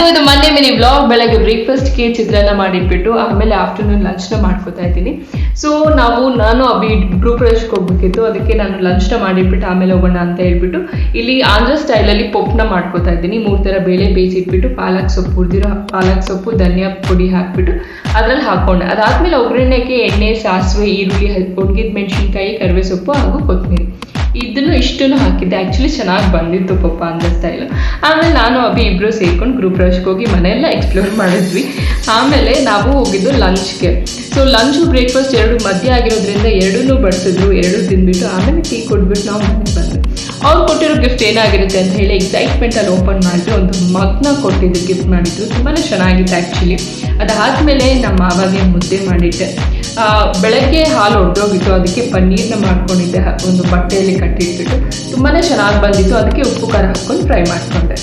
ಇದು ಮೊನ್ನೆ mini blog. ಬೆಳಗ್ಗೆ ಬ್ರೇಕ್ಫಾಸ್ಟ್ಗೆ ಚಿತ್ರಾನ್ನ ಮಾಡಿಟ್ಬಿಟ್ಟು ಆಮೇಲೆ ಆಫ್ಟರ್ನೂನ್ ಲಂಚ್ನ ಮಾಡ್ಕೋತಾ ಇದ್ದೀನಿ. ಸೊ ನಾನು ಅಭಿ ಗ್ರೂಪ್ ಪ್ರವೇಶಕ್ಕೆ ಹೋಗ್ಬೇಕಿತ್ತು, ಅದಕ್ಕೆ ನಾನು ಲಂಚ್ನ ಮಾಡಿಟ್ಬಿಟ್ಟು ಆಮೇಲೆ ಹೋಗೋಣ ಅಂತ ಹೇಳ್ಬಿಟ್ಟು ಇಲ್ಲಿ ಆಂಧ್ರ ಸ್ಟೈಲಲ್ಲಿ ಪೊಪ್ಪನ ಮಾಡ್ಕೋತಾ ಇದ್ದೀನಿ. 3 ಥರ ಬೇಳೆ ಬೇಯಿಸಿಟ್ಬಿಟ್ಟು ಪಾಲಕ್ ಸೊಪ್ಪು, ಹುರಿದಿರೋ ಪಾಲಕ್ ಸೊಪ್ಪು, ಧನಿಯಾ ಪುಡಿ ಹಾಕ್ಬಿಟ್ಟು ಅದ್ರಲ್ಲಿ ಹಾಕೊಂಡೆ. ಅದಾದ್ಮೇಲೆ ಒಗ್ಗರಣೆಗೆ ಎಣ್ಣೆ, ಸಾಸಿವೆ, ಈರುಳ್ಳಿ, ಒಣಗಿದ ಮೆಣಸಿನ್ಕಾಯಿ, ಕರಿವೆ ಸೊಪ್ಪು ಹಾಗೂ ಕೊತ್ತಂಬರಿ ಇಷ್ಟನ್ನು ಹಾಕಿದ್ದೆ. ಆ್ಯಕ್ಚುಲಿ ಚೆನ್ನಾಗಿ ಬಂದಿತ್ತು ಪಪ್ಪ ಆಂಧ್ರ ಸ್ಟೈಲ್. ಆಮೇಲೆ ನಾನು ಅಭಿ ಇಬ್ಬರು ಸೇರ್ಕೊಂಡು ಗ್ರೂಪ್ ಪ್ರವೇಶಕ್ಕೆ ಹೋಗಿ ಮನೆಯೆಲ್ಲ ಎಕ್ಸ್ಪ್ಲೋರ್ ಮಾಡಿದ್ವಿ. ಆಮೇಲೆ ನಾವು ಹೋಗಿದ್ದು ಲಂಚ್ಗೆ. ಸೊ ಲಂಚು ಬ್ರೇಕ್ಫಾಸ್ಟ್ ಎರಡು ಮಧ್ಯ ಆಗಿರೋದ್ರಿಂದ ಎರಡೂ ಬಡಿಸಿದ್ರು. ಎರಡೂ ತಿಂದ್ಬಿಟ್ಟು ಆಮೇಲೆ ಟೀ ಕೊಟ್ಬಿಟ್ಟು ನಾವು ಮನೆಗೆ ಬಂದ್ವಿ. ಅವ್ರು ಕೊಟ್ಟಿರೋ ಗಿಫ್ಟ್ ಏನಾಗಿರುತ್ತೆ ಅಂತ ಹೇಳಿ ಎಕ್ಸೈಟ್ಮೆಂಟಲ್ಲಿ ಓಪನ್ ಮಾಡಿದ್ರು. ಒಂದು ಮಗ್ನ ಕೊಟ್ಟಿದ್ದು ಗಿಫ್ಟ್ ಮಾಡಿದ್ರು. ತುಂಬಾ ಚೆನ್ನಾಗಿತ್ತು ಆ್ಯಕ್ಚುಲಿ. ಅದಾದಮೇಲೆ ನಮ್ಮ ಮಾವಾಗೆ ಮುದ್ದೆ ಮಾಡಿದ್ದೆ. ಬೆಳಗ್ಗೆ ಹಾಲು ಒಡೆದೋಗಿತ್ತು, ಅದಕ್ಕೆ ಪನ್ನೀರ್ನ ಮಾಡ್ಕೊಂಡಿದ್ದೆ ಒಂದು ಬಟ್ಟೆಯಲ್ಲಿ ಕಟ್ಟಿಟ್ಬಿಟ್ಟು. ತುಂಬಾ ಚೆನ್ನಾಗಿ ಬಂದಿತ್ತು. ಅದಕ್ಕೆ ಉಪ್ಪು ಖಾರ ಹಾಕ್ಕೊಂಡು ಫ್ರೈ ಮಾಡಿಕೊಂಡೆ.